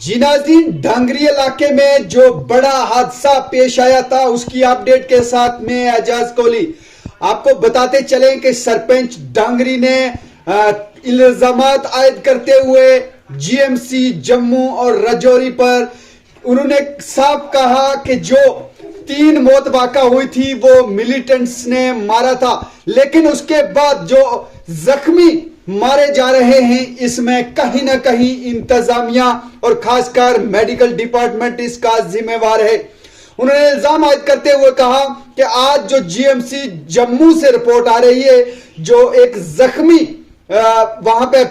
जी नाज़रीन, डांगरी इलाके में जो बड़ा हादसा पेश आया था उसकी अपडेट के साथ में एजाज कोहली आपको बताते चले कि सरपंच डांगरी ने इल्जामात आयद करते हुए जीएमसी जम्मू और राजौरी पर उन्होंने साफ कहा कि जो 3 मौत वाक़ा हुई थी वो मिलिटेंट्स ने मारा था, लेकिन उसके बाद जो जख्मी मारे जा रहे हैं इसमें कहीं ना कहीं इंतजामिया और खासकर मेडिकल डिपार्टमेंट इसका जिम्मेवार है। उन्होंने इल्जाम आयद करते हुए कहा कि आज जो जीएमसी जम्मू से रिपोर्ट आ रही है, जो एक जख्मी वहां पे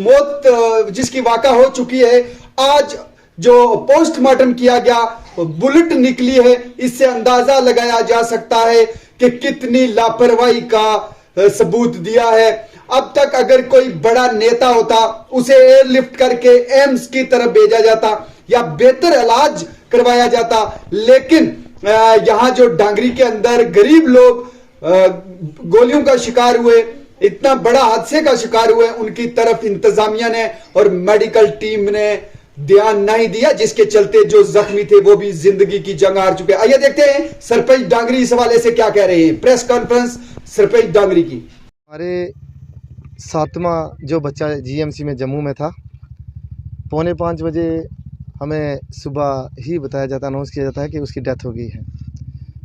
मौत जिसकी वाक़ा हो चुकी है, आज जो पोस्टमार्टम किया गया बुलेट निकली है, इससे अंदाजा लगाया जा सकता है कि कितनी लापरवाही का सबूत दिया है। अब तक अगर कोई बड़ा नेता होता उसे एयरलिफ्ट करके एम्स की तरफ भेजा जाता या बेहतर इलाज करवाया जाता, लेकिन यहां जो डांगरी के अंदर गरीब लोग गोलियों का शिकार हुए, इतना बड़ा हादसे का शिकार हुए, उनकी तरफ इंतजामिया ने और मेडिकल टीम ने ध्यान नहीं दिया, जिसके चलते जो जख्मी थे वो भी जिंदगी की जंग हार चुके। आइए देखते हैं सरपंच डांगरी इस हवाले से क्या कह रहे हैं। प्रेस कॉन्फ्रेंस सरपंच डांगरी की। हमारे 7वां जो बच्चा जीएमसी में जम्मू में था, 4:45 बजे हमें सुबह ही बताया जाता, अनाउंस किया जाता है कि उसकी डेथ हो गई है,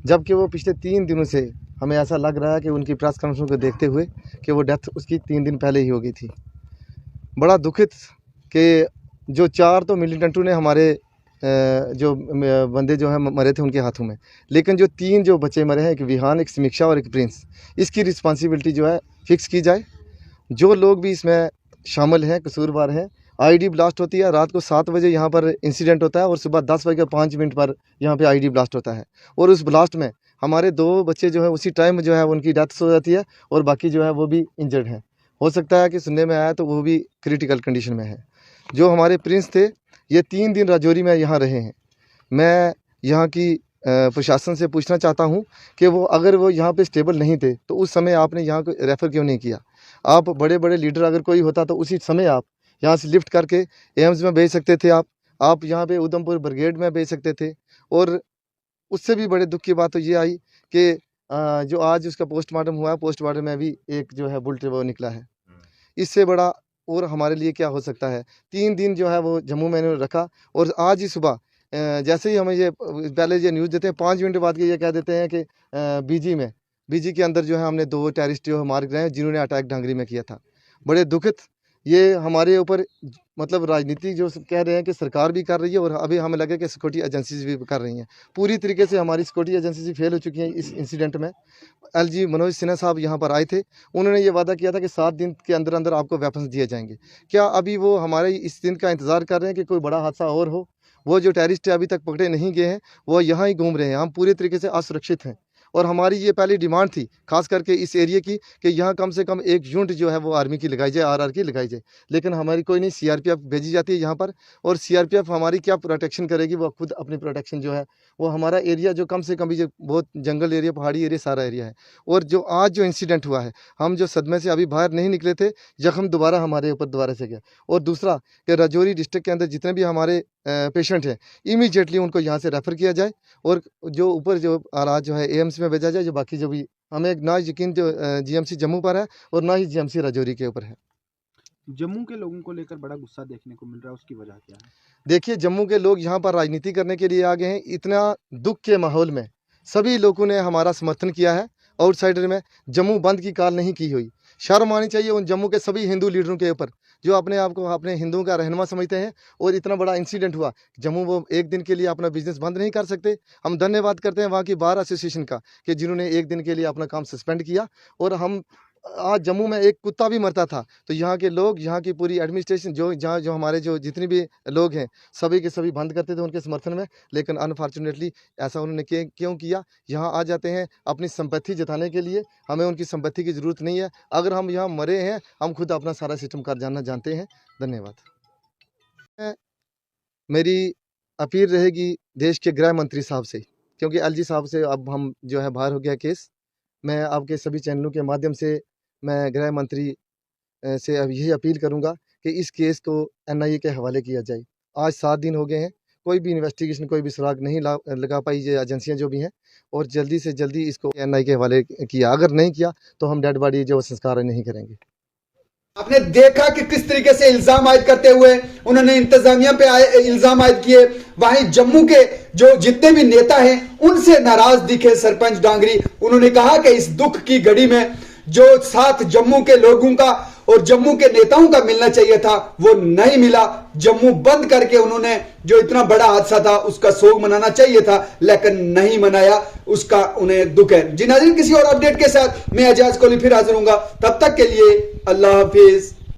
जबकि वो पिछले 3 दिनों से हमें ऐसा लग रहा है कि उनकी प्रेस कॉन्फ्रेंस को देखते हुए कि वो डेथ उसकी 3 दिन पहले ही हो गई थी। बड़ा दुखित कि जो 4 तो मिलिटेंटों ने हमारे जो बंदे जो हैं मरे थे उनके हाथों में, लेकिन जो 3 जो बच्चे मरे हैं, एक विहान, एक समीक्षा और एक प्रिंस, इसकी रिस्पॉन्सिबिलिटी जो है फिक्स की जाए। जो लोग भी इसमें शामिल हैं, कसूरवार हैं। आईडी ब्लास्ट होती है, रात को 7 बजे यहाँ पर इंसिडेंट होता है और सुबह 10:05 पर यहाँ पे आईडी ब्लास्ट होता है, और उस ब्लास्ट में हमारे 2 बच्चे जो है उसी टाइम जो है उनकी डेथ हो जाती है और बाकी जो है वो भी इंजर्ड हैं। हो सकता है कि सुनने में आया तो वो भी क्रिटिकल कंडीशन में है। जो हमारे प्रिंस थे, ये 3 दिन राजौरी में यहाँ रहे हैं। मैं यहाँ की प्रशासन से पूछना चाहता हूँ कि वो अगर वो यहाँ पे स्टेबल नहीं थे तो उस समय आपने यहाँ को रेफ़र क्यों नहीं किया? आप बड़े बड़े लीडर अगर कोई होता तो उसी समय आप यहाँ से लिफ्ट करके एम्स में भेज सकते थे। आप यहाँ पे उधमपुर ब्रिगेड में भेज सकते थे। और उससे भी बड़े दुख की बात तो ये आई कि जो आज उसका पोस्टमार्टम हुआ है, पोस्टमार्टम में भी एक जो है बुलेट वो निकला है। इससे बड़ा और हमारे लिए क्या हो सकता है? 3 दिन जो है वो जम्मू में इन्होंने रखा और आज ही सुबह जैसे ही हमें ये पहले ये न्यूज़ देते हैं, 5 मिनट बाद के ये कह देते हैं कि बीजी के अंदर जो है हमने 2 टेररिस्ट जो मार गिराए हैं जिन्होंने अटैक डांगरी में किया था। बड़े दुखित ये हमारे ऊपर मतलब राजनीति जो कह रहे हैं कि सरकार भी कर रही है और अभी हमें लगे कि सिक्योरिटी एजेंसीज भी कर रही हैं। पूरी तरीके से हमारी सिक्योरिटी एजेंसीज फेल हो चुकी हैं इस इंसिडेंट में। एलजी मनोज सिन्हा साहब यहाँ पर आए थे, उन्होंने ये वादा किया था कि 7 दिन के अंदर अंदर आपको वेपन्स दिए जाएंगे। क्या अभी वो हमारे इस दिन का इंतज़ार कर रहे हैं कि कोई बड़ा हादसा और हो? वो जो टेररिस्ट अभी तक पकड़े नहीं गए हैं, वो यहाँ ही घूम रहे हैं। हम पूरे तरीके से असुरक्षित हैं और हमारी ये पहली डिमांड थी खास करके इस एरिया की कि यहाँ कम से कम एक यूनिट जो है वो आर्मी की लगाई जाए, आरआर की लगाई जाए, लेकिन हमारी कोई नहीं। सीआरपीएफ भेजी जाती है यहाँ पर और सीआरपीएफ हमारी क्या प्रोटेक्शन करेगी? वो खुद अपनी प्रोटेक्शन जो है, वो हमारा एरिया जो कम से कम ये बहुत जंगल एरिया, पहाड़ी एरिया, सारा एरिया है। और जो आज जो इंसिडेंट हुआ है, हम जो सदमे से अभी बाहर नहीं निकले थे, जख्म दोबारा हमारे ऊपर दोबारा से गया। और दूसरा कि राजौरी डिस्ट्रिक्ट के अंदर जितने भी हमारे पेशेंट हैं, इमीडिएटली उनको यहाँ से रेफ़र किया जाए और जो ऊपर जो आलाज जो है एम्स में भेजा जाए। जो बाकी जो भी हमें ना यकीन जो जीएमसी जम्मू पर है और ना ही जीएमसी राजौरी के ऊपर है। जम्मू के लोगों को लेकर बड़ा गुस्सा देखने को मिल रहा है, उसकी वजह क्या है? देखिए, जम्मू के लोग यहाँ पर राजनीति करने के लिए आ गए हैं। इतना दुख के माहौल में सभी लोगों ने हमारा समर्थन किया है। आउटसाइडर में जम्मू बंद की कॉल नहीं की हुई। शर्म आनी चाहिए उन जम्मू के सभी हिंदू लीडरों के ऊपर जो अपने आप को अपने हिंदुओं का रहनुमा समझते हैं। और इतना बड़ा इंसिडेंट हुआ, जम्मू वो एक दिन के लिए अपना बिजनेस बंद नहीं कर सकते। हम धन्यवाद करते हैं वहाँ की बार एसोसिएशन का कि जिन्होंने एक दिन के लिए अपना काम सस्पेंड किया। और हम आज जम्मू में एक कुत्ता भी मरता था तो यहाँ के लोग, यहाँ की पूरी एडमिनिस्ट्रेशन जो जहाँ जो हमारे जो जितने भी लोग हैं, सभी के सभी बंद करते थे उनके समर्थन में। लेकिन अनफॉर्चुनेटली ऐसा उन्होंने क्यों किया? यहाँ आ जाते हैं अपनी संपत्ति जताने के लिए। हमें उनकी संपत्ति की ज़रूरत नहीं है। अगर हम यहाँ मरे हैं, हम खुद अपना सारा सिस्टम कर जानना जानते हैं। धन्यवाद। मेरी अपील रहेगी देश के गृह मंत्री साहब से, क्योंकि एलजी साहब से अब हम जो है बाहर हो गया केस। मैं आपके सभी चैनलों के माध्यम से मैं गृह मंत्री से अब यही अपील करूंगा कि इस केस को एनआईए के हवाले किया जाए आज 7 दिन हो गए हैं, कोई भी इन्वेस्टिगेशन, कोई भी सुराग नहीं लगा पाई ये एजेंसियां जो भी हैं, और जल्दी से जल्दी इसको एनआई के हवाले किया। अगर नहीं किया तो हम डेड बॉडी जो संस्कार नहीं करेंगे। आपने देखा कि किस तरीके से इल्जाम आयद करते हुए उन्होंने इंतजामिया पे इल्जाम आयद किए। वहीं जम्मू के जो जितने भी नेता हैं उनसे नाराज दिखे सरपंच डांगरी। उन्होंने कहा कि इस दुख की घड़ी में जो साथ जम्मू के लोगों का और जम्मू के नेताओं का मिलना चाहिए था वो नहीं मिला। जम्मू बंद करके उन्होंने जो इतना बड़ा हादसा था उसका शोक मनाना चाहिए था, लेकिन नहीं मनाया, उसका उन्हें दुख है। जी नाज़रीन, किसी और अपडेट के साथ मैं एजाज कोहली फिर हाजिर हूंगा। तब तक के लिए अल्लाह हाफिज।